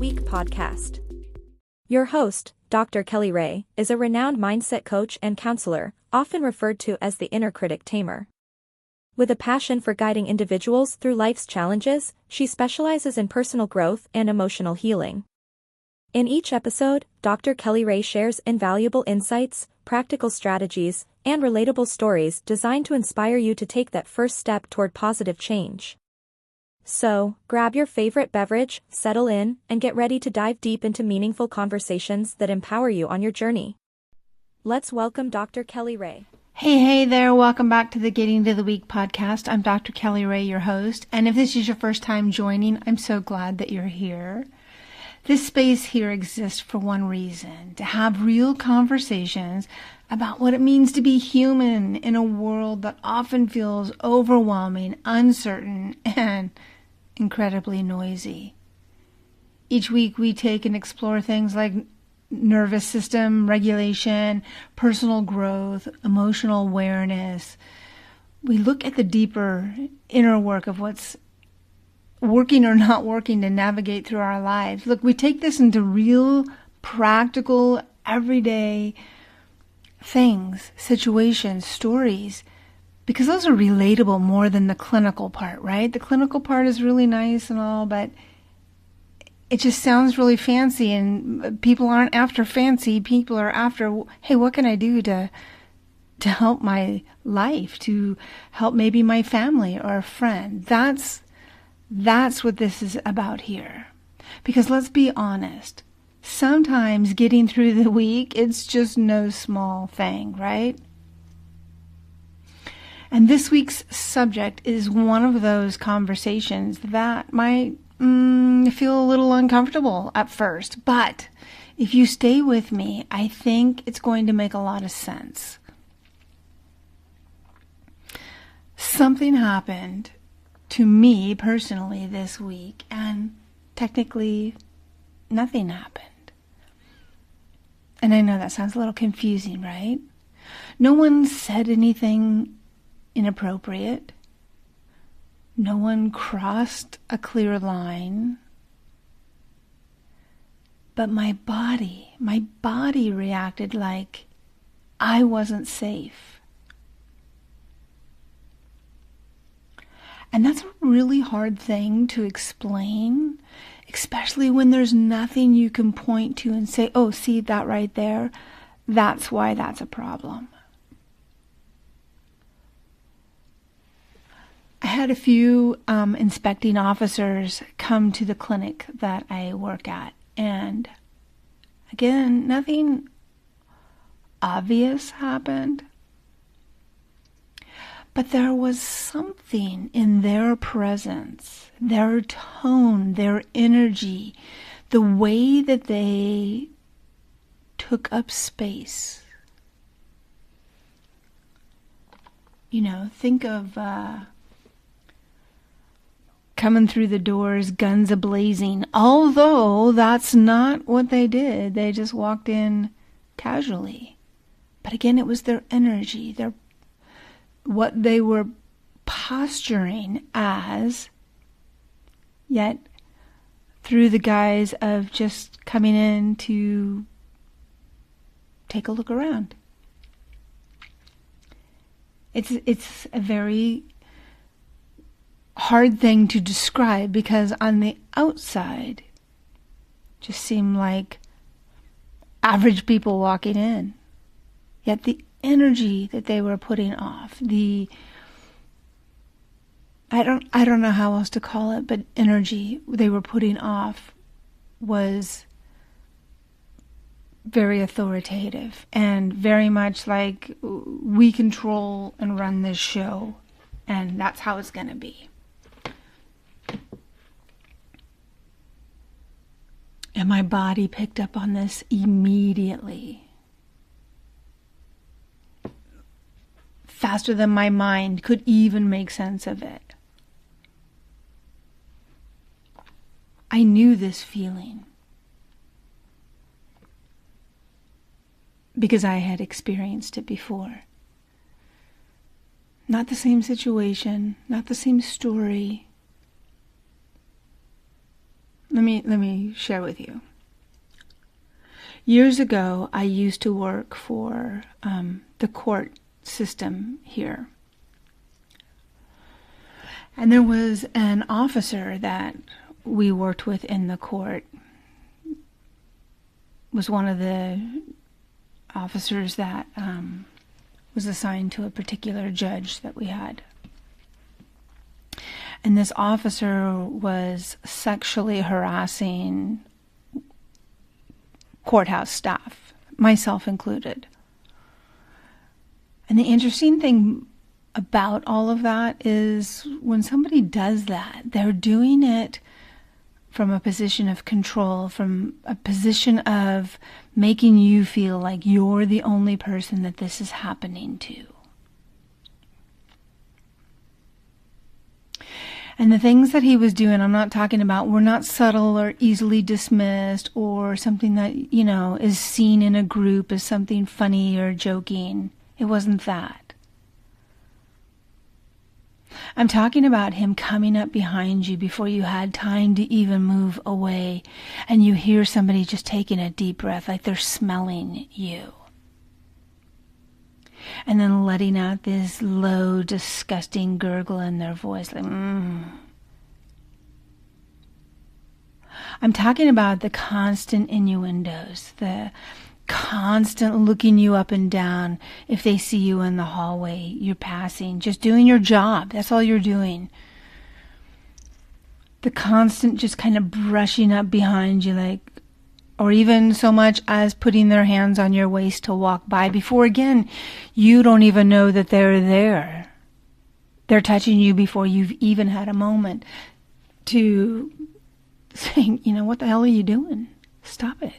Week podcast. Your host, Dr. Kelly Ray, is a renowned mindset coach and counselor, often referred to as the inner critic tamer. With a passion for guiding individuals through life's challenges, she specializes in personal growth and emotional healing. In each episode, Dr. Kelly Ray shares invaluable insights, practical strategies, and relatable stories designed to inspire you to take that first step toward positive change. So, grab your favorite beverage, settle in, and get ready to dive deep into meaningful conversations that empower you on your journey. Let's welcome Dr. Kelly Ray. Hey there. Welcome back to the Getting to the Week podcast. I'm Dr. Kelly Ray, your host. And if this is your first time joining, I'm so glad that you're here. This space here exists for one reason, to have real conversations about what it means to be human in a world that often feels overwhelming, uncertain, and incredibly noisy. Each week we take and explore things like nervous system regulation, personal growth, emotional awareness. We look at the deeper inner work of what's working or not working to navigate through our lives. Look, we take this into real, practical, everyday things, situations, stories, because those are relatable more than the clinical part, right? The clinical part is really nice and all, but it just sounds really fancy, and people aren't after fancy. People are after, hey, what can I do to help my life, to help maybe my family or a friend? That's what this is about here. Because let's be honest, sometimes getting through the week, it's just no small thing, right? And this week's subject is one of those conversations that might feel a little uncomfortable at first. But if you stay with me, I think it's going to make a lot of sense. Something happened to me personally this week, and technically nothing happened. And I know that sounds a little confusing, right? No one said anything inappropriate. No one crossed a clear line. But my body reacted like I wasn't safe. And that's a really hard thing to explain, especially when there's nothing you can point to and say, oh, see that right there? That's why that's a problem. I had a few inspecting officers come to the clinic that I work at. And again, nothing obvious happened. But there was something in their presence, their tone, their energy, the way that they took up space. You know, think of coming through the doors, guns a-blazing, although that's not what they did. They just walked in casually. But again, it was their energy, what they were posturing as, yet through the guise of just coming in to take a look around. It's a very hard thing to describe, because on the outside just seemed like average people walking in, yet the energy that they were putting off, I don't know how else to call it, but energy they were putting off was very authoritative and very much like, we control and run this show, and that's how it's going to be. And my body picked up on this immediately. Faster than my mind could even make sense of it. I knew this feeling because I had experienced it before. Not the same situation, not the same story, let me share with you. Years ago, I used to work for the court system here. And there was an officer that we worked with in the court. Was one of the officers that was assigned to a particular judge that we had. And this officer was sexually harassing courthouse staff, myself included. And the interesting thing about all of that is when somebody does that, they're doing it from a position of control, from a position of making you feel like you're the only person that this is happening to. And the things that he was doing, I'm not talking about, were not subtle or easily dismissed or something that, is seen in a group as something funny or joking. It wasn't that. I'm talking about him coming up behind you before you had time to even move away, and you hear somebody just taking a deep breath like they're smelling you. And then letting out this low, disgusting gurgle in their voice, like, I'm talking about the constant innuendos, the constant looking you up and down if they see you in the hallway, you're passing, just doing your job. That's all you're doing. The constant just kind of brushing up behind you, like, or even so much as putting their hands on your waist to walk by before, again, you don't even know that they're there. They're touching you before you've even had a moment to say, what the hell are you doing? Stop it.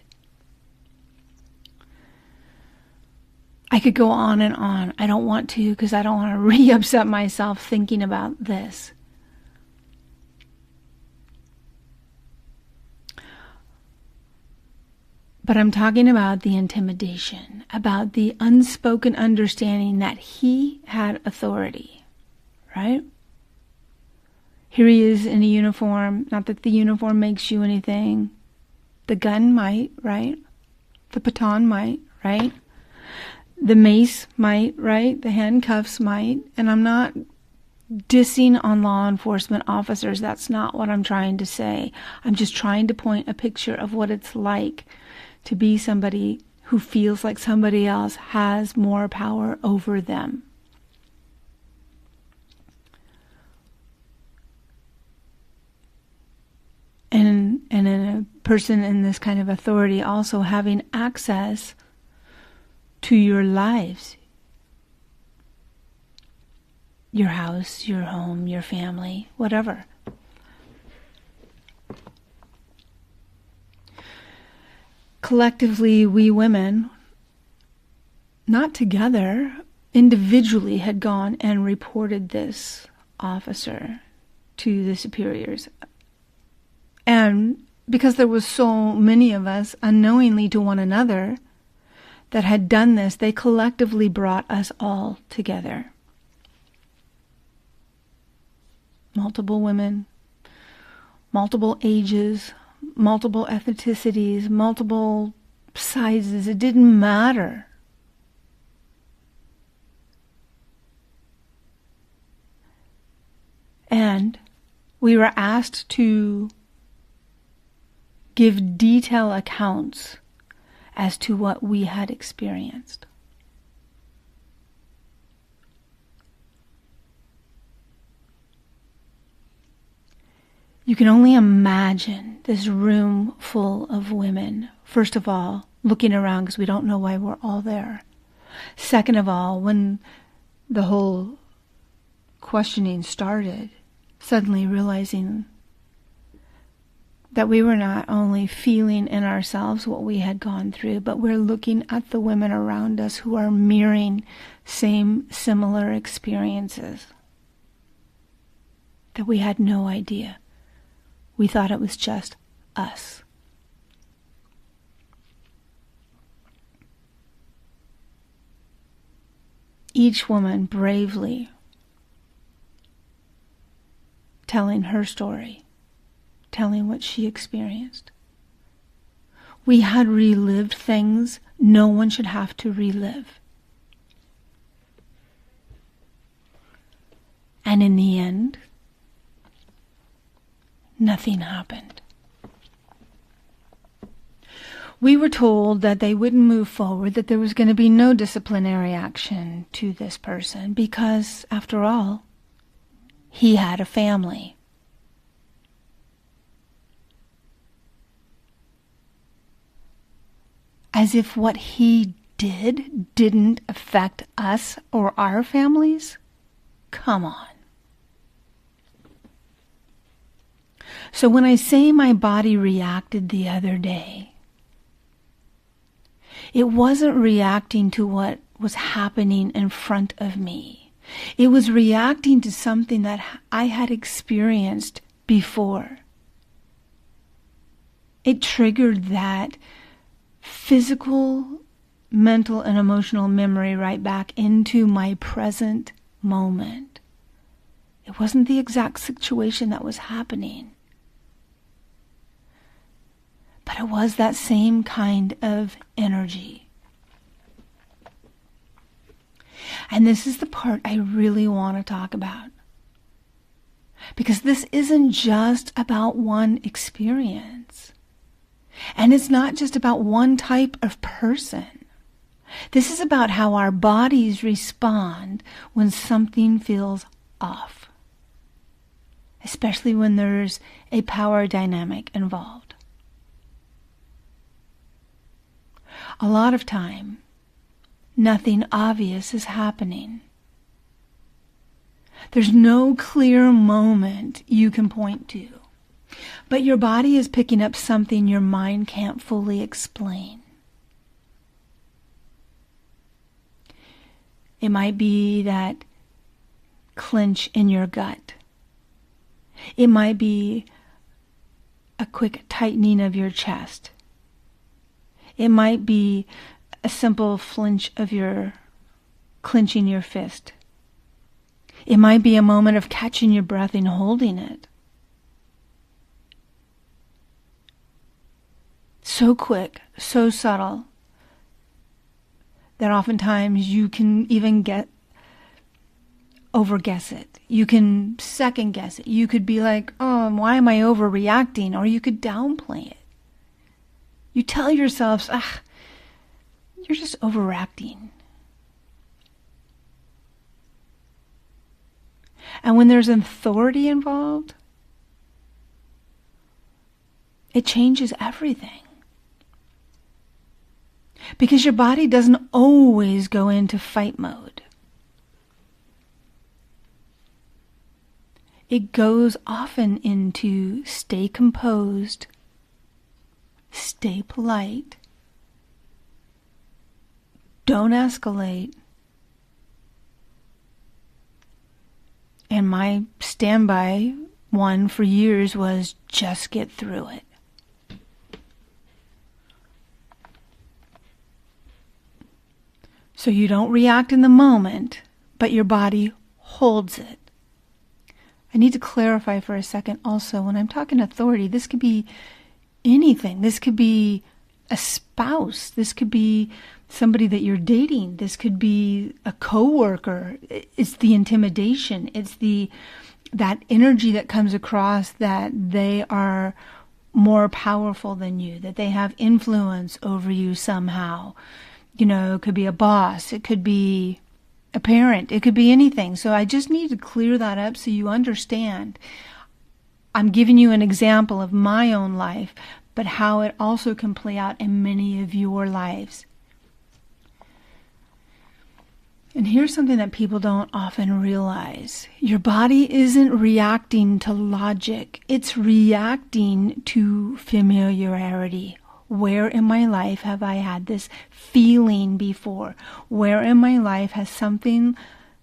I could go on and on. I don't want to because I don't want to re-upset myself thinking about this. But I'm talking about the intimidation, about the unspoken understanding that he had authority, right? Here he is in a uniform. Not that the uniform makes you anything. The gun might, right? The baton might, right? The mace might, right? The handcuffs might. And I'm not dissing on law enforcement officers. That's not what I'm trying to say. I'm just trying to point a picture of what it's like to be somebody who feels like somebody else has more power over them. And in a person in this kind of authority also having access to your lives, your house, your home, your family, whatever. Collectively, we women, not together, individually had gone and reported this officer to the superiors. And because there was so many of us unknowingly to one another that had done this, they collectively brought us all together. Multiple women, multiple ages, multiple ethnicities, multiple sizes. It didn't matter. And we were asked to give detailed accounts as to what we had experienced. You can only imagine this room full of women, first of all, looking around because we don't know why we're all there. Second of all, when the whole questioning started, suddenly realizing that we were not only feeling in ourselves what we had gone through, but we're looking at the women around us who are mirroring similar experiences. That we had no idea. We thought it was just us. Each woman bravely telling her story. telling what she experienced. We had relived things no one should have to relive. And in the end, nothing happened. We were told that they wouldn't move forward, that there was going to be no disciplinary action to this person because, after all, he had a family. As if what he did didn't affect us or our families? Come on. So when I say my body reacted the other day, it wasn't reacting to what was happening in front of me. It was reacting to something that I had experienced before. It triggered that physical, mental, and emotional memory right back into my present moment. It wasn't the exact situation that was happening. But it was that same kind of energy. And this is the part I really want to talk about. Because this isn't just about one experience. And it's not just about one type of person. This is about how our bodies respond when something feels off. Especially when there's a power dynamic involved. A lot of time, nothing obvious is happening. There's no clear moment you can point to, but your body is picking up something your mind can't fully explain. It might be that clench in your gut. It might be a quick tightening of your chest. It might be a simple flinch of your clenching your fist. It might be a moment of catching your breath and holding it. So quick, so subtle, that oftentimes you can even overguess it. You can second guess it. You could be like, oh, why am I overreacting? Or you could downplay it. You tell yourselves, you're just overreacting. And when there's authority involved, it changes everything. Because your body doesn't always go into fight mode. It goes often into stay composed, stay polite, don't escalate. And my standby one for years was just get through it. So you don't react in the moment, but your body holds it. I need to clarify for a second also, when I'm talking authority, this could be anything. This could be a spouse. This could be somebody that you're dating. This could be a coworker. It's the intimidation. It's that energy that comes across that they are more powerful than you, that they have influence over you somehow. You know, it could be a boss. It could be a parent. It could be anything. So I just need to clear that up so you understand. I'm giving you an example of my own life, but how it also can play out in many of your lives. And here's something that people don't often realize. Your body isn't reacting to logic. It's reacting to familiarity. Where in my life have I had this feeling before? Where in my life has something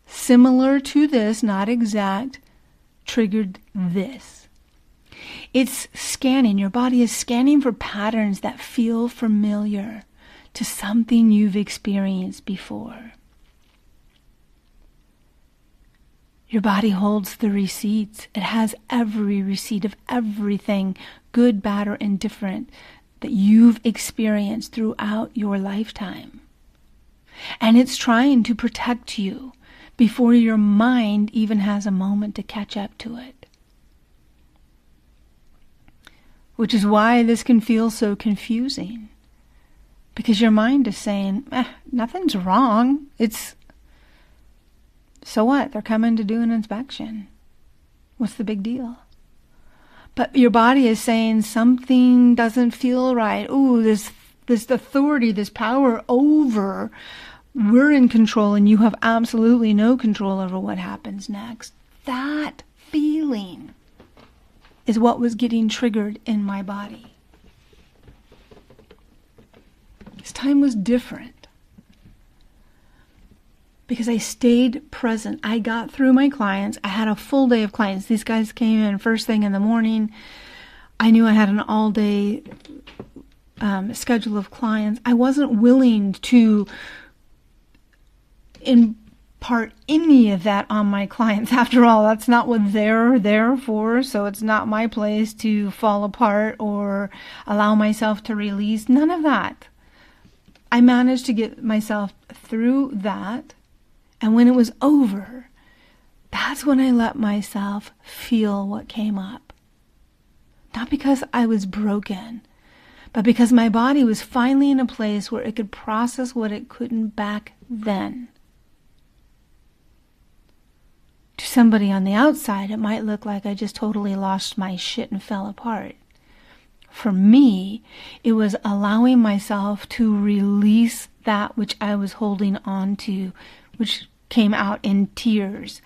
similar to this, not exact, triggered this? It's scanning. Your body is scanning for patterns that feel familiar to something you've experienced before. Your body holds the receipts. It has every receipt of everything, good, bad, or indifferent, that you've experienced throughout your lifetime. And it's trying to protect you before your mind even has a moment to catch up to it. Which is why this can feel so confusing. Because your mind is saying, nothing's wrong. So what? They're coming to do an inspection. What's the big deal? But your body is saying something doesn't feel right. Ooh, this authority, this power over, we're in control and you have absolutely no control over what happens next. That feeling is what was getting triggered in my body. This time was different. Because I stayed present. I got through my clients. I had a full day of clients. These guys came in first thing in the morning. I knew I had an all-day schedule of clients. I wasn't willing to impart any of that on my clients. After all, that's not what they're there for. So it's not my place to fall apart or allow myself to release. None of that. I managed to get myself through that. And when it was over, that's when I let myself feel what came up. Not because I was broken, but because my body was finally in a place where it could process what it couldn't back then. To somebody on the outside, it might look like I just totally lost my shit and fell apart. For me, it was allowing myself to release that which I was holding on to, which came out in tears,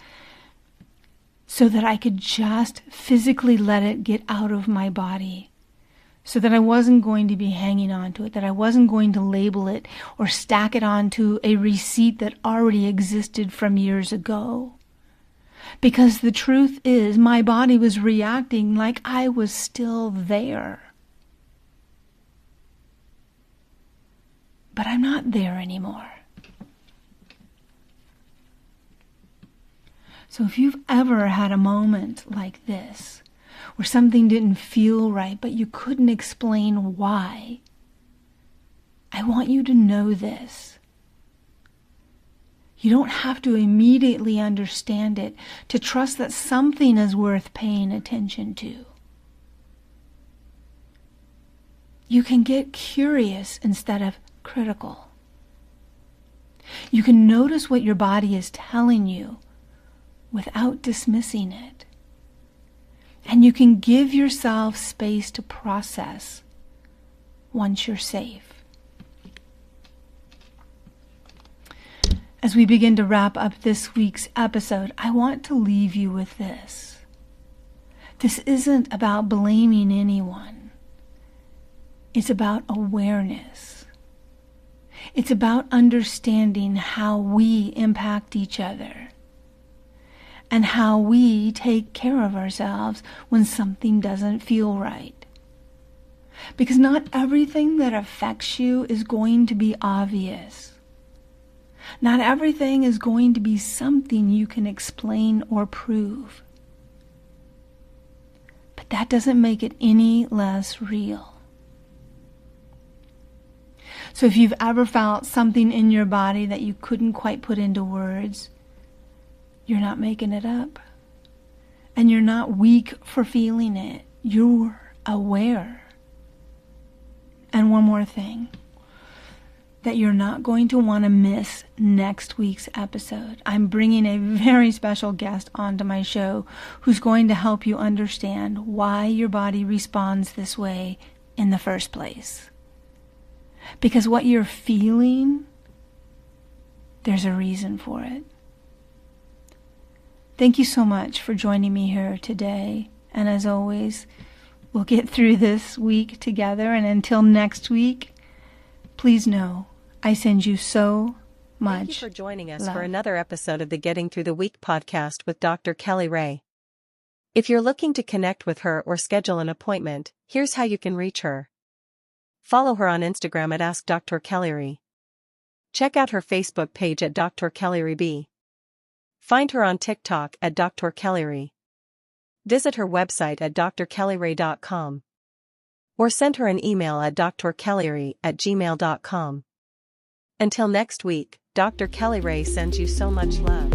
so that I could just physically let it get out of my body, so that I wasn't going to be hanging on to it, that I wasn't going to label it or stack it onto a receipt that already existed from years ago. Because the truth is, my body was reacting like I was still there. But I'm not there anymore. So if you've ever had a moment like this, where something didn't feel right, but you couldn't explain why, I want you to know this. You don't have to immediately understand it to trust that something is worth paying attention to. You can get curious instead of critical. You can notice what your body is telling you without dismissing it. And you can give yourself space to process once you're safe. As we begin to wrap up this week's episode, I want to leave you with this. This isn't about blaming anyone. It's about awareness. It's about understanding how we impact each other and how we take care of ourselves when something doesn't feel right. Because not everything that affects you is going to be obvious. Not everything is going to be something you can explain or prove. But that doesn't make it any less real. So if you've ever felt something in your body that you couldn't quite put into words, you're not making it up. And you're not weak for feeling it. You're aware. And one more thing that you're not going to want to miss next week's episode. I'm bringing a very special guest onto my show who's going to help you understand why your body responds this way in the first place. Because what you're feeling, there's a reason for it. Thank you so much for joining me here today. And as always, we'll get through this week together. And until next week, please know I send you so much Thank you for joining us love. For another episode of the Getting Through the Week podcast with Dr. Kelly Ray. If you're looking to connect with her or schedule an appointment, here's how you can reach her. Follow her on Instagram at Ask Dr. Kelly Ray. Check out her Facebook page at Dr. Kelly Ray B. Find her on TikTok at Dr. Kellyray. Visit her website at drkellyray.com. Or send her an email at drkellyray@gmail.com. Until next week, Dr. Kellyray sends you so much love.